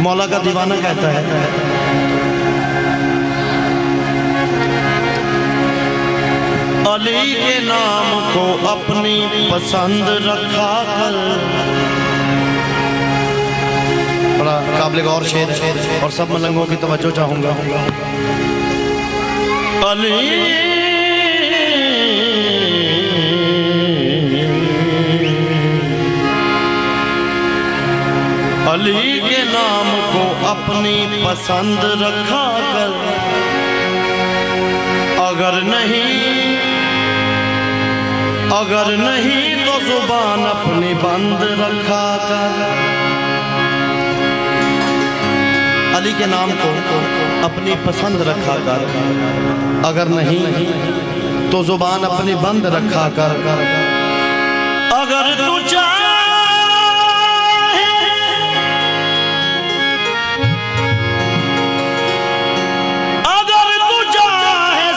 मौला का दीवाना कहता है, अली के नाम को अपनी पसंद रखा कर। बड़ा काबिल गौर शेर है और सब मलंगों की तवज्जो चाहूंगा। अली अली के नाम को अपनी पसंद रखा कर, अगर नहीं तो जुबान अपनी बंद रखा कर। अली के नाम को अपनी पसंद रखा कर, अगर नहीं तो जुबान अपनी बंद रखा कर। अगर तू चाहे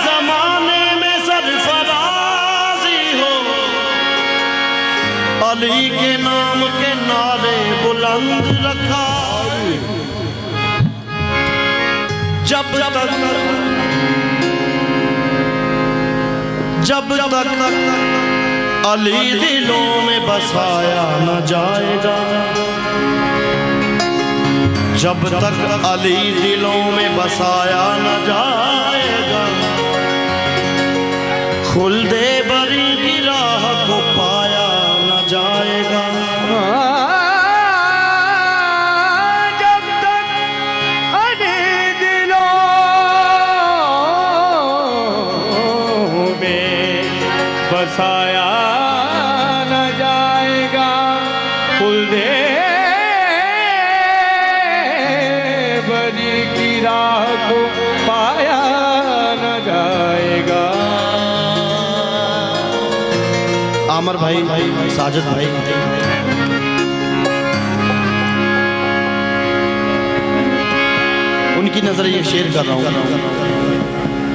जमाने में सरफराजी हो, अली के नाम के नारे बुलंद रखा। जब तक अली दिलों में बसाया न जाएगा, जब तक अली दिलों में बसाया न जाएगा, खुल्दे बरी की राह को पाया न जाएगा। बसाया न जाएगा, खुल्दे बरी की राह को पाया न जाएगा। आमर भाई, साजिद भाई, उनकी नजर ये शेर कर रहा हूँ।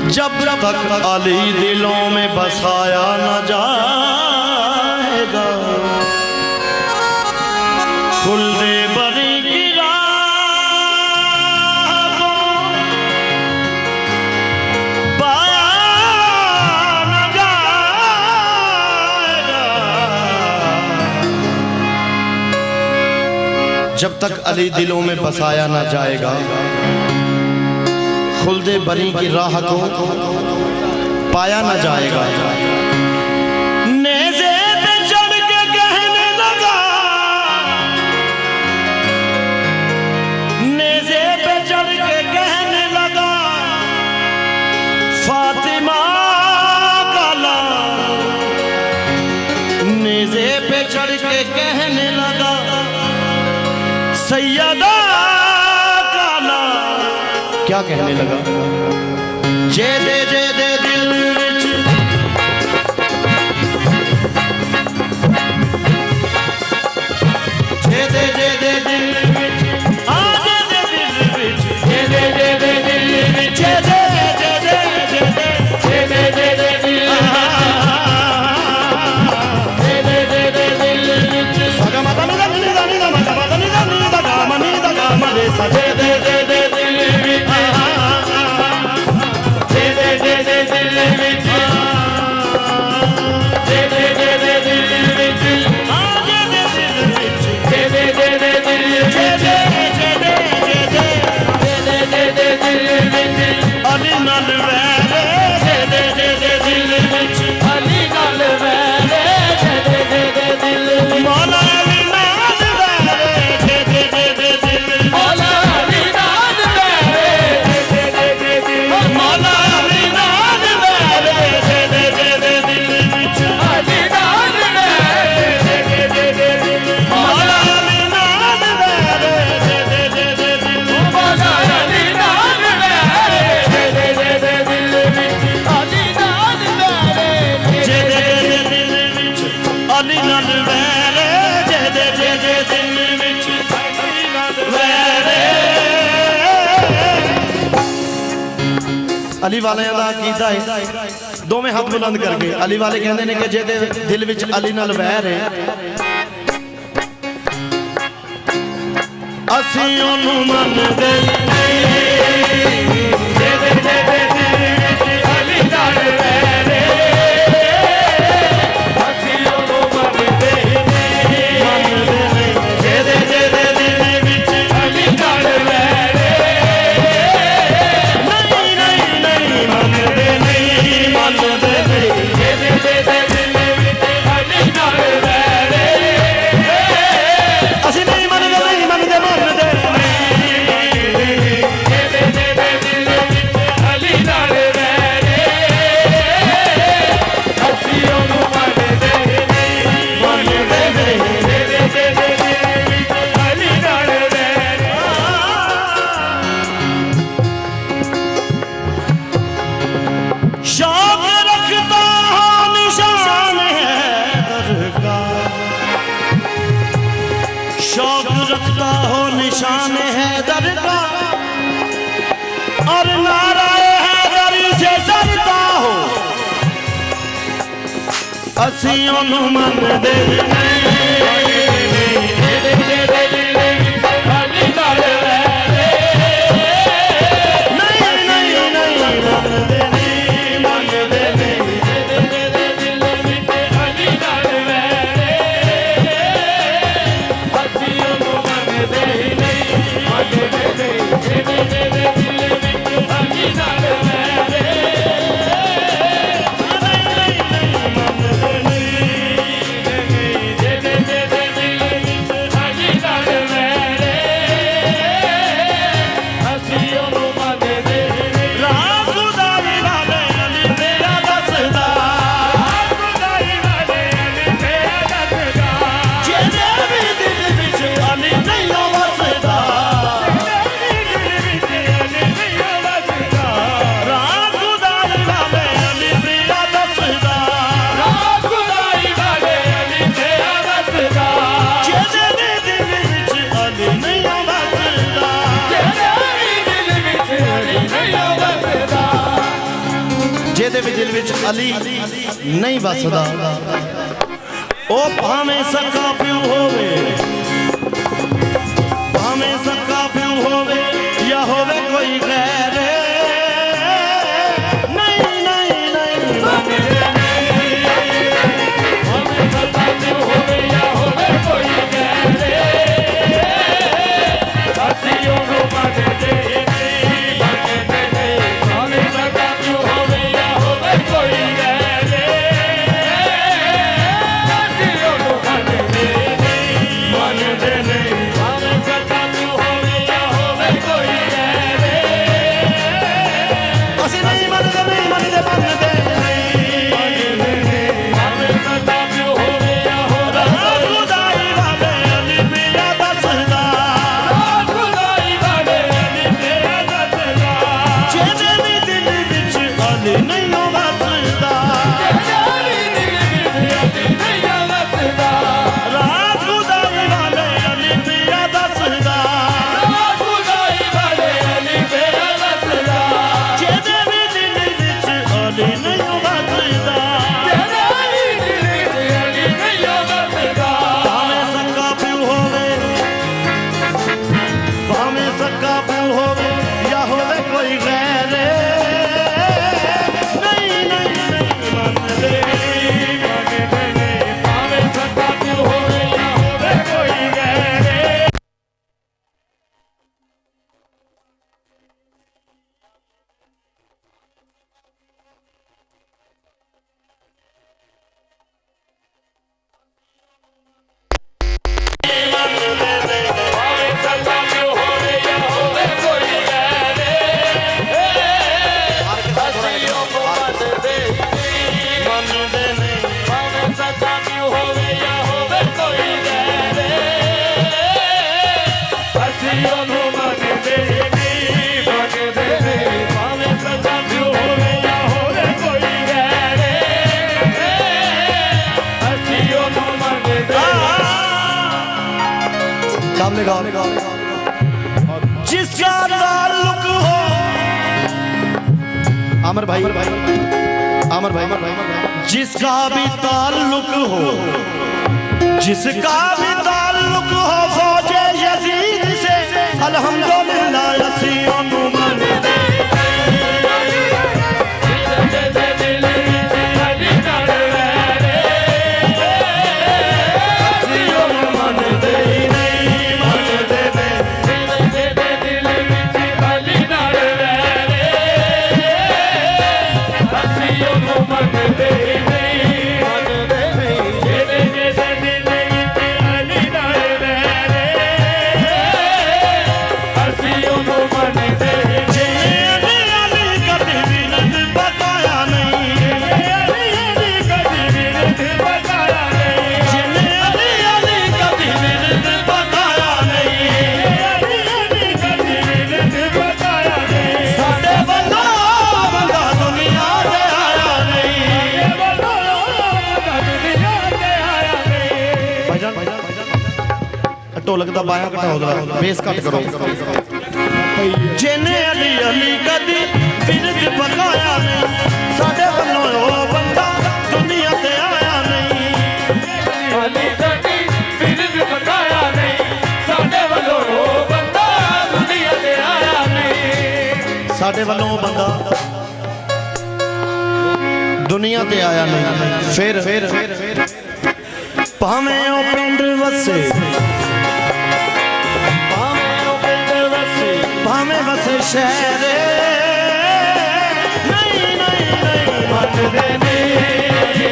जब तक अली दिलों में बसाया न जाएगा, खुल्दे बरी की राह को पाया न जाएगा। जब तक अली दिलों में बसाया न जाएगा, खुल्दे बरी की राह को पाया न जाएगा। नेज़े पे चढ़ के कहने लगा, नेज़े पे चढ़ के कहने लगा, फातिमा का लाल। नेज़े पे चढ़ के कहने लगा, सैयदा क्या कहने लगा? जे दे दिल विच, जे दे दिल विच, आ जे दे दिल विच, जे दे दिल विच, जे दे दिल विच। सगम दा नी दा नी दा नी दा मा दा नी दा नी दा गा मा नी दा गा मा दे सा। जे दे दिल विच, अली वाले का कीता है दोवें हाथ बुलंद करके। अली वाले कहते हैं कि जेदे दिल विच अली नाल वैर है ਅਸੀਂ ਉਹਨੂੰ ਮੰਨਦੇ ਨਹੀਂ। ਅਲੀ ਨਾਲ ਵੈਰੇ ਅਸੀਂ ਉਹਨੂੰ ਮੰਨਦੇ ਨਹੀਂ। ਜਿਹਦੇ ਜਿਹਦੇ ਦਿਲ ਵਿੱਚ ਅਲੀ ਨਾਲ ਵੈਰੇ ਨਹੀਂ ਨਹੀਂ ਨਹੀਂ ਮੰਨਦੇ ਨਹੀਂ ਮੰਨਦੇ ਨਹੀਂ। ਜਿਹਦੇ ਜਿਹਦੇ ਦਿਲ ਵਿੱਚ ਅਲੀ ਨਾਲ ਵੈਰੇ ਅਸੀਂ ਨਹੀਂ ਮੰਨਦੇ ਨਹੀਂ ਮੰਨਦੇ ਮੰਨਦੇ ਜਿਹਦੇ ਜਿਹਦੇ ਦਿਲ ਵਿੱਚ ਅਲੀ ਨਾਲ ਵੈਰੇ ਅਸੀਂ ਉਹਨੂੰ ਮੰਨਦੇ ਨਹੀਂ। ਮੰਨਦੇ ਨਹੀਂ। ਜਿਹਦੇ ਜਿਹਦੇ ਦਿਲ ਵਿੱਚ ਅਲੀ ਨਾਲ ਵੈਰੇ शौक रखता हो निशान है दरगाह। शौक रखता हो निशान है दरगाह और नाराए हैदरी से डरता हो ਅਸੀਂ ਉਹਨੂੰ ਮੰਨਦੇ ਨਹੀਂ। ਜਿਹਦੇ ਜਿਹਦੇ ਦਿਲ ਵਿੱਚ ਅਲੀ ਨਾਲ ਵੈਰੇ ਨਹੀਂ ਨਹੀਂ ਨਹੀਂ ਮੰਨਦੇ ਨਹੀਂ ਮੰਨਦੇ ਨਹੀਂ। ਜਿਹਦੇ ਜਿਹਦੇ ਦਿਲ ਵਿੱਚ ਅਲੀ ਨਾਲ ਵੈਰੇ ਅਸੀਂ ਉਹਨੂੰ ਮੰਨਦੇ ਨਹੀਂ। ਮੰਨਦੇ ਨਹੀਂ। ਜਿਹਦੇ ਜਿਹਦੇ ਦਿਲ ਵਿੱਚ ਅਲੀ ਨਾਲ ਵੈਰੇ ਜਿਹਦੇ ਜਿਹਦੇ ਦਿਲ ਵਿੱਚ ਅਲੀ ਨਾਲ ਵੈਰੇ ਅਸੀਂ ਉਹਨੂੰ ਮੰਨਦੇ ਨਹੀਂ। ਰਾਹ ਖੁਦਾਈ ਵਾਲੇ ਅਲੀ ਤੇਰਾ ਦੱਸਦਾ ਖੁਦਾਈ ਵਾਲੇ ਅਲੀ ਤੇਰਾ ਦੱਸਦਾ ਜਿਹਦੇ ਵੀ ਦਿਲ ਵਿੱਚ ਅਲੀ ਨਹੀਂ ਵਸਦਾ। ਰਾਹ ਖੁਦਾਈ ਵਾਲੇ ਅਲੀ ਤੇਰਾ ਦੱਸਦਾ ਜਿਹਦੇ ਵੀ ਦਿਲ ਵਿੱਚ ਅਲੀ ਨਹੀਂ ਵਸਦਾ। ਜਿਹਦੇ ਵੀ ਦਿਲ ਵਿੱਚ ਅਲੀ ਨਹੀਂ ਵਸਦਾ ਉਹ ਭਾਵੇਂ ਸਕਾ ਪਿਓ ਹੋਵੇ ਭਾਵੇਂ ਸਕਾ ਪਿਓ ਹੋਵੇ ਜਾਂ ਹੋਵੇ ਕੋਈ ਗੈਰ। ਨਹੀਂ ਨਹੀਂ ਨਹੀਂ ਮੰਨਦੇ ਅਸੀਂ ਨਹੀਂ ਮੰਨਦੇ ਨਹੀਂ ਮੰਨਦੇ ਮੰਨਦੇ ਰਾਹ ਖੁਦਾਈ ਵਾਲੇ ਅਲੀ ਤੇਰਾ ਦੱਸਦਾ ਜਿਹਦੇ ਵੀ ਦਿਲ ਵਿੱਚ ਅਲੀ ਨਹੀਂ ਵਸਦਾ। ਰਾਹ ਖੁਦਾਈ ਵਾਲੇ ਅਲੀ ਤੇਰਾ ਦੱਸਦਾ ਜਿਹਦੇ ਵੀ ਦਿਲ ਵਿੱਚ ਅਲੀ ਨਹੀਂ ਵਸਦਾ। ਭਾਵੇਂ ਸਕਾ ਪਿਓ ਹੋਵੇ ਭਾਵੇਂ ਸਕਾ ਪਿਓ ਹੋਵੇ ਜਾਂ ਹੋਵੇ ਕੋਈ ਗੈਰ। ਨਹੀਂ ਨਹੀਂ ਨਹੀਂ ਮੰਨਦੇ ਮੰਨਦੇ ਨਹੀਂ। ਅਸੀਂ ਉਹਨੂੰ ਮੰਨਦੇ ਨਹੀਂ। ਮੰਨਦੇ ਨਹੀਂ। ਭਾਵੇਂ ਸਦਾ ਪਿਓ ਹੋਵੇ ਜਾਂ ਹੋਵੇ ਕੋਈ ਗੈਰ ਅਸੀਂ ਉਹਨੂੰ ਮੰਨਦੇ सामने गाओ जिसका ताल्लुक हो आमर भाई जिसका भी ताल्लुक हो जिसका भी ताल्लुक हो फौजे यजीद से ढोलक का बाया घटाओ जरा बेस घट करो जिन्हें अली अली कदी बिरद पकाया नहीं साडे वल्लों ओ बंदा दुनिया ते आया नहीं अली कदी बिरद पकाया नहीं साडे वल्लों ओ बंदा दुनिया ते आया नहीं साडे वल्लों ओ बंदा दुनिया ते आया नहीं फिर भावें ओ पिंड वसे भावें वसे शहर नहीं नहीं नहीं मनदे नहीं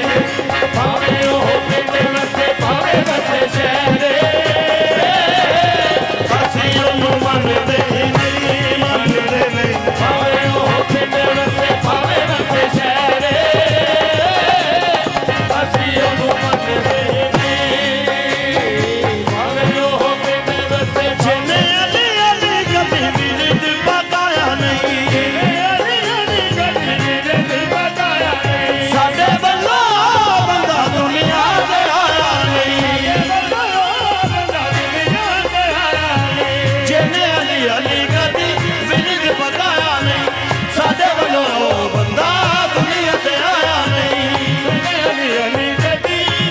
भावें ओ पिंड वसे भावें वसे शहर असीं ओनू मनदे नहीं भावें ओ पिंड वसे भावें वसे शहर असीं ओनू मनदे नहीं भावें ओ पिंड वसे जिन्हें अली अली कभी बिरद पकाया नहीं साडे वल्लों बंदा दुनिया ते आया नहीं जिन्हें अली अली कभी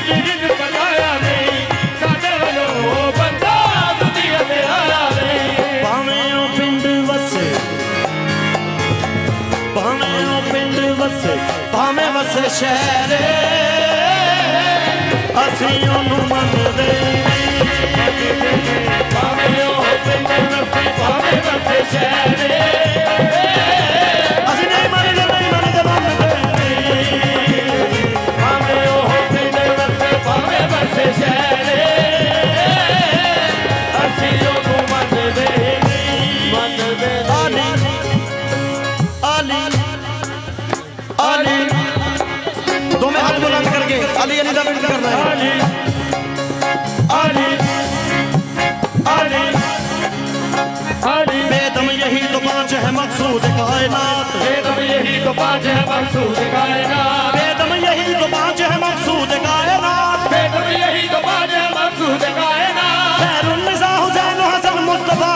बिरद पकाया नहीं साडे वल्लों बंदा दुनिया ते आया नहीं भावें ओ पिंड वसे भावें ओ पिंड वसे भावें वसे शहर असीं ओनू मनदे असीं नहीं मनदे अली अली अली दो में हाथ बुलंद करके अली अली का मिनट करना है बेदम यही तो पांच है मकसूद कायनात बेदम यही तो पांच है मकसूद कायनात बेदम यही तो पांच है मकसूद कायनात बेदम यही तो पांच है मकसूद कायनात खैरुन्निसा हुसैन हसन मुस्तफा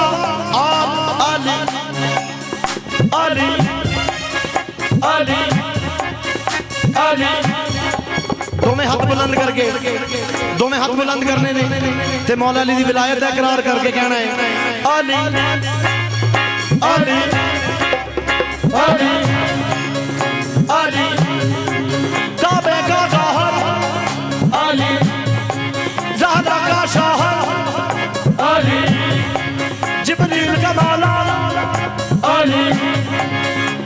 आप अली अली अली अली दो में हाथ बुलंद करके दो में हाथ बुलंद करने ने ते मौला अली दी विलायत दा इकरार करके कहना है अली अली अली अली काबे का गौहर अली ज़हरा का शौहर अली जिब्रील का मौला अली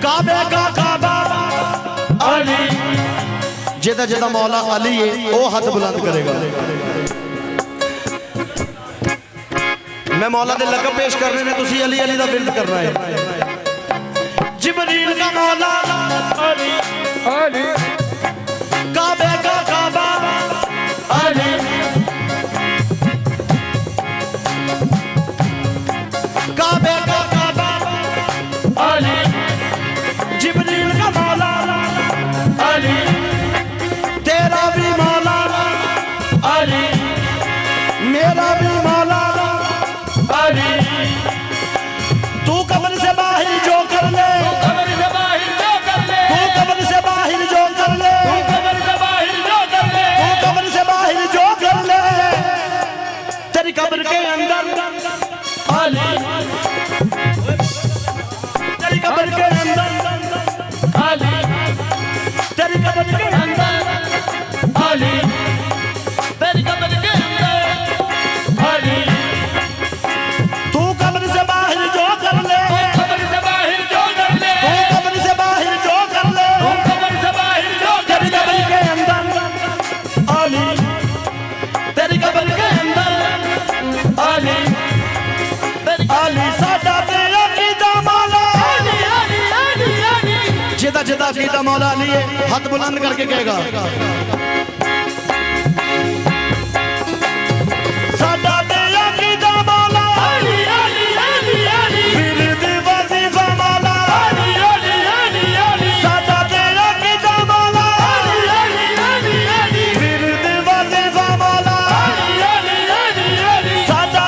काबे का काबा अली जेदा जेदा मौला अली है वो हाथ बुलंद करेगा मैं मौला दे लकब पेश करने ने तुसी अली अली दा विरद करना है जिब्रील का मौला अली अली काबे का काबा अली काबे का काबा अली जिब्रील का मौला अली तेरा भी मौला अली मेरा भी मौला अली तू कब्र से बाहर जो कर ले कब्र से बाहर जो कर ले तू कब्र से बाहर जो कर ले कब्र से बाहर जो कर ले तू कब्र से बाहर जो कर ले तेरी कब्र के अंदर अली तेरी कब्र के अंदर अली तेरी कब्र के अंदर अली तेरी कब्र के अंदर अली तू कब्र से बाहर जो कर ले कब्र से बाहर जो कर ले तू कब्र से बाहर जो कर ले कब्र से बाहर जो कर तेरी कब्र के अंदर अली तेरी कब्र के अंदर अली अली साडा तेरा कीदा मौला अली अली अली अली जेदा जेदा कीदा मौला अली है हाथ बुलंद करके कहेगा साडा तेरा कीदा मौला अली अली अली अली विरद वजीफा मौला अली अली अली अली साडा तेरा कीदा मौला अली अली अली अली विरद वजीफा मौला अली अली अली अली साडा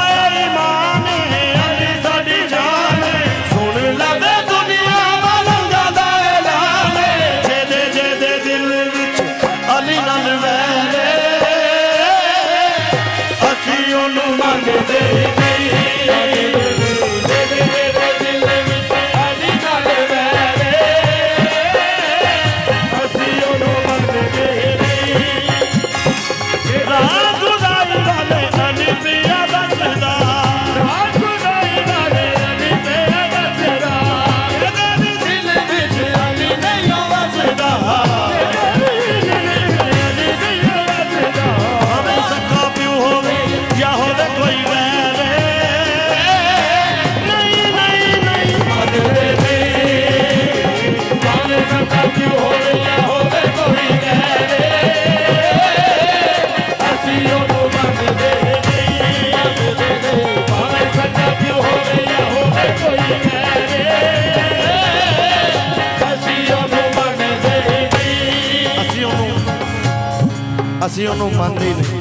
ਅਸੀਂ ਉਹਨੂੰ ਮੰਨਦੇ ਹੀ ਨਹੀਂ।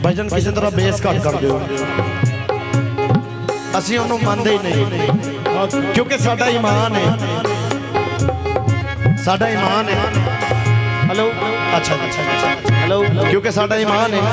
ਭਜਨ ਕਿਸੇ ਤਰ੍ਹਾਂ ਬੇਸ ਘੱਟ ਕਰ ਦਿਓ, ਅਸੀਂ ਉਹਨੂੰ ਮੰਨਦੇ ਹੀ ਨਹੀਂ क्योंकि साडा ईमान है, साडा ईमान है। हेलो अच्छा हेलो क्योंकि साडा ईमान है।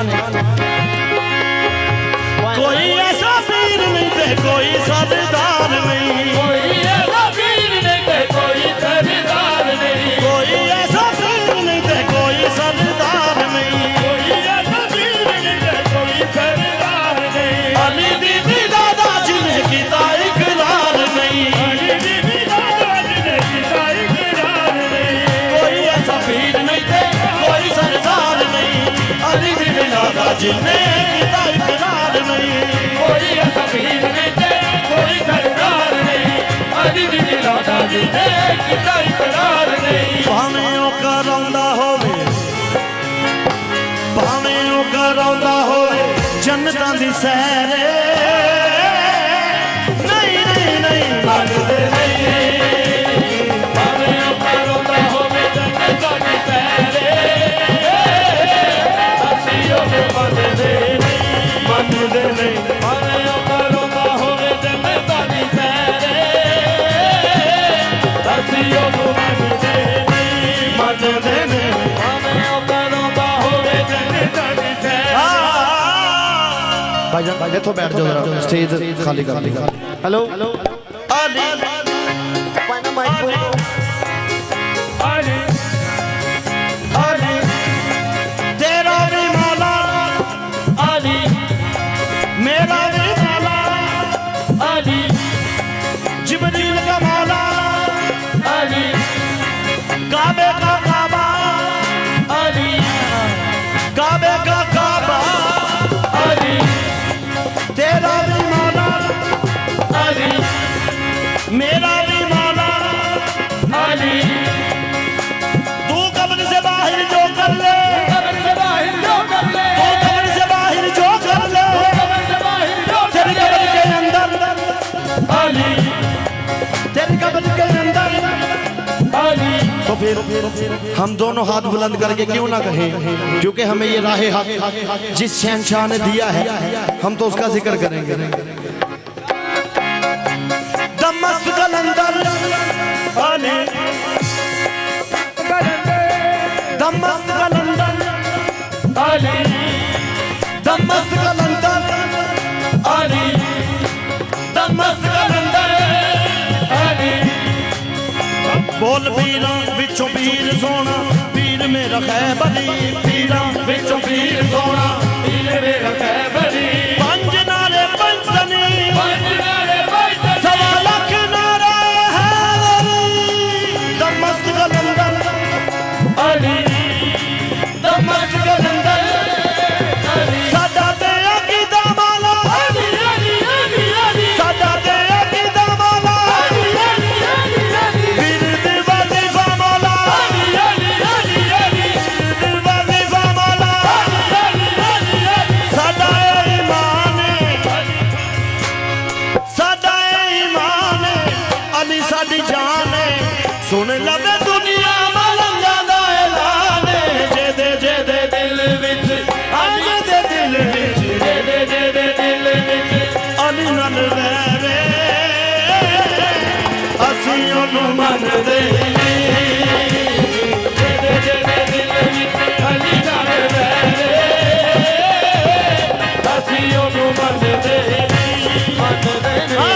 कोई ऐसा पीर नहीं थे कोई सरदार नहीं, कोई ऐसा पीर नहीं थे कोई सरदार नहीं, कोई ऐसा पीर नहीं थे कोई सरदार नहीं, कोई ऐसा पीर नहीं थे कोई सरदार नहीं। अली दीदी दादा जी ने किया इकरार नहीं, अली दीदी दादा जी ने किया इकरार नहीं। कोई ऐसा पीर नहीं थे कोई सरदार नहीं, अली दीदी दादा जी ने किया इकरार नहीं। कोई ऐसा पीर नहीं थे कोई सरदार नहीं, अली दीदी दादा जी ने किया इकरार नहीं। भावें ओ करांदा होवे, भावें ओ करांदा होवे जन्नतां दी सैर, नहीं नहीं नहीं मंगदे नहीं। भावें ओ करांदा होवे जन्नतां दी सैर, ਅਸੀਂ ਉਹਨੂੰ ਮੰਨਦੇ ਨਹੀਂ, मंगदे नहीं। ਭਾਵੇਂ ਉਹ करांदा ਹੋਵੇ ਜੰਨਤਾਂ ਦੀ ਸੈਰ, ਅਸੀਂ ਉਹਨੂੰ ਮੰਨਦੇ ਨਹੀਂ, मंगदे नहीं। ਭਾਵੇਂ ਉਹ करांदा ਹੋਵੇ ਜੰਨਤਾਂ ਦੀ ਸੈਰ। भाईजान इथों बैठ जाओ जरा, स्टेज खाली कर दी। हेलो अली अली अली तेरा भी मौला अली मेरा भी मौला, अली जिब्रील का मौला, अली काबे का काबा, अली काबे का काबा, अली तेरा भी मौला अली मेरा भी मौला, अली तू कब्र से बाहर जो कर ले, कब्र से बाहर जो कर ले, तू कब्र से बाहर जो कर ले, कब्र से बाहर जो कर तेरी कब्र के अंदर, अली तेरी कब्र के अंदर। अली तो फिर हम दोनों हाथ बुलंद करके क्यों ना कहें, क्योंकि हमें ये राह हक जिस शहंशाह ने दिया है हम तो उसका जिक्र करेंगे। दमश्क कलंदर अली, दमश्क कलंदर अली दमश्क कलंदर अली दमश्क कलंदर। अली बोल पीरा विचों पीर सोना, पीर मेरा खैबरी, पीरा विचों पीर सोना, पीर मेरा खैबरी, पंज नारे पंचनी, पंज नारे पंचनी, सवा लाख नारे हैदरी। दमश्क कलंदर अली दमश्क कलंदर साडा ते अकीदा मौला, अली अली अली अली साडा ते अकीदा मौला, पीर दी वजीफा मौला, अली अली अली अली दी वजीफा मौला, साडा ईमान साडा ईमान अली साडी जान सुन लवे दुनिया मलंगा दा ऐलान, जेदे जेदे दिल विच अज दे दिल विच जेदे जेदे दिल विच अली नाल वैरे असीं ओनू मनदे नहीं। जेदे जेदे दिल विच अली नाल वैरे, ਅਸੀਂ ਉਹਨੂੰ ਮੰਨਦੇ ਨਹੀਂ, ਮੰਨਦੇ ਨਹੀਂ।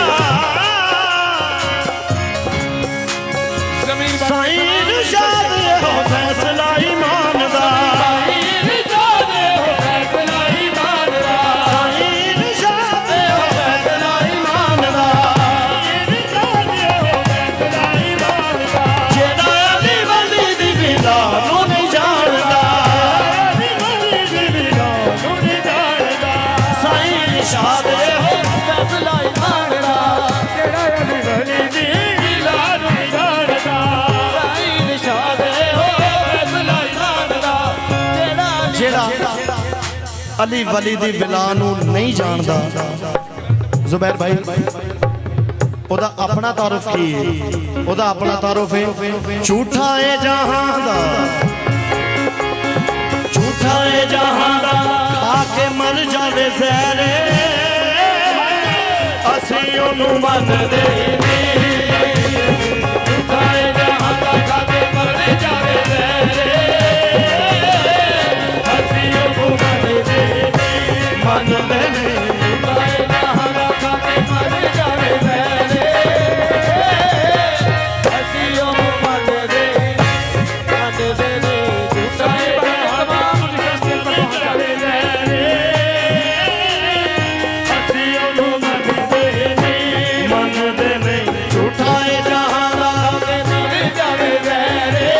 ਜ਼ਮੀਨ साईं इरशाद हो फैसला ईमान दा, ਸਾਈਂ ਇਰਸ਼ਾਦ ਹੋ ਫੈਸਲਾ ਈਮਾਨ ਦਾ, साईं इरशाद हो फैसला ईमान दा, ਇਰਸ਼ਾਦ ਹੋ ਫੈਸਲਾ ਈਮਾਨ ਦਾ। जेड़ा अली वली दी विदा नूं नहीं जानदा, ਅਲੀ ਵਲੀ ਦੀ ਵਿਦਾ ਨੂੰ ਨਹੀਂ ਜਾਣਦਾ, साईं इरशाद हो ਫੈਸਲਾ ਈਮਾਨ ਦਾ। ਜਿਹੜਾ ਅਲੀ ਵਲੀ ਦੀ ਵਿਦਾ ਨੂੰ ਨਹੀਂ ਜਾਣਦਾ, ਸਾਈਂ ਇਰਸ਼ਾਦ ਹੋ ਫੈਸਲਾ ਈਮਾਨ ਦਾ। जेड़ा अली वली दी विला नूं नहीं जानदा, जुबैर भाई ओदा अपना तारुफ की है, ओदा अपना तारुफ है झूठा है जहां दा, झूठा ਝੂਠਾ ਏ ਜਹਾਂ ਦਾ ਖਾ ਕੇ ਮਰ ਜਾਵੇ ਜ਼ਹਿਰੇ ਅਸੀਂ ਉਹਨੂੰ ਮੰਨਦੇ ਨਹੀਂ ਝੂਠਾ ਏ ਜਹਾਂ ਦਾ ਖਾ ਕੇ ਮਰ ਜਾਵੇ ਜ਼ਹਿਰੇ ਅਸੀਂ ਉਹਨੂੰ ਮੰਨਦੇ ਨਹੀਂ ਮੰਨਦੇ ਨਹੀਂ ਝੂਠਾ ਏ ਜਹਾਂ ਦਾ ਖਾ ਕੇ ਮਰ ਜਾਵੇ ਜ਼ਹਿਰੇ ਅਸੀਂ ਉਹਨੂੰ ਮੰਨਦੇ ਨਹੀਂ ਝੂਠਾ ਏ ਜਹਾਂ ਦਾ ਅਸੀਂ ਉਹਨੂੰ ਮੰਨਦੇ ਨਹੀਂ ਮੰਨਦੇ ਨਹੀਂ ਝੂਠਾ ਏ ਜਹਾਂ ਦਾ ਮਰ ਜਾਵੇ ਜ਼ਹਿਰੇ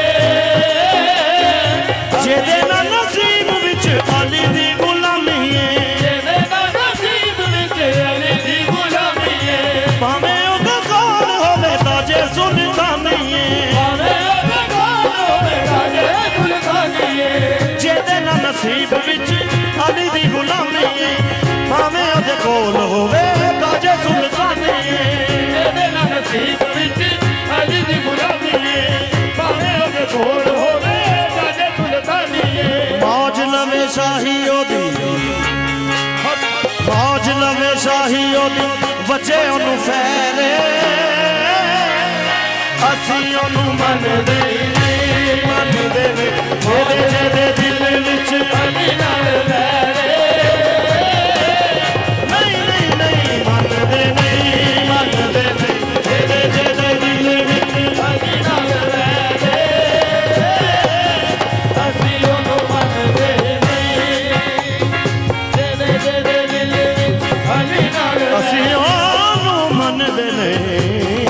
ਜਿਹਦੇ ਨਾਲ ਨਸੀਬ ਵਿੱਚ ਅਲੀ ਦੀ ਗੁਲਾਮੀ ਏ ਜਿਹਦੇ ਨਾਲ ਨਸੀਬ ਵਿੱਚ ਅਲੀ ਦੀ ਗੁਲਾਮੀ ਏ ਭਾਵੇਂ ਉਹਦੇ ਕੋਲ ਹੋਵੇ ਤਾਜੇ ਸੁਲਤਾਨੀ ਏ ਭਾਵੇਂ ਉਹਦੇ ਕੋਲ ਹੋਵੇ ਰਾਜੇ ਸੁਲਤਾਨੀ ਏ ਜਿਹਦੇ ਨਾਲ ਨਸੀਬ ਵਿੱਚ ਅਲੀ ਦੀ ਗੁਲਾਮੀ ਏ ਭਾਵੇਂ ਉਹਦੇ ਕੋਲ ਹੋਵੇ ਤਾਜੇ ਸੁਲਤਾਨੀ ਏ ਜਿਹਦੇ ਨਾਲ ਨਸੀਬ ਵਿੱਚ ਅਲੀ ਦੀ ਗੁਲਾਮੀ ਏ ਭਾਵੇਂ ਉਹਦੇ ਕੋਲ ਹੋਵੇ ਰਾਜੇ ਸੁਲਤਾਨੀ ਏ ਮੌਜ ਲਵੇ ਸ਼ਾਹੀ ਉਹਦੀ ਮੌਜ ਲਵੇ ਸ਼ਾਹੀ ਉਹਦੀ ਵਜੇ ਉਹਨੂੰ ਫੈਰੇ ਅਸੀਂ ਉਹਨੂੰ ਮੰਨਦੇ ਨਹੀਂ ਮੰਨਦੇ ਨੇ ਜਿਹਦੇ ਜਿਹਦੇ ਦਿਲ ਵਿੱਚ ਅਲੀ ਨਾਲ ਵੈਰੇ ਨਹੀਂ ਨਹੀਂ ਨਹੀਂ ਮੰਨਦੇ ਨਹੀਂ ਮੰਨਦੇ ਨੇ ਜਿਹਦੇ ਜਿਹਦੇ ਦਿਲ ਵਿੱਚ ਅਲੀ ਨਾਲ ਵੈਰੇ ਅਸੀਂ ਉਹਨੂੰ ਮੰਨਦੇ ਨਹੀਂ ਜਿਹਦੇ ਜਿਹਦੇ ਦਿਲ ਵਿੱਚ ਅਲੀ ਨਾਲ ਅਸੀਂ ਉਹਨੂੰ ਮੰਨਦੇ ਨਹੀਂ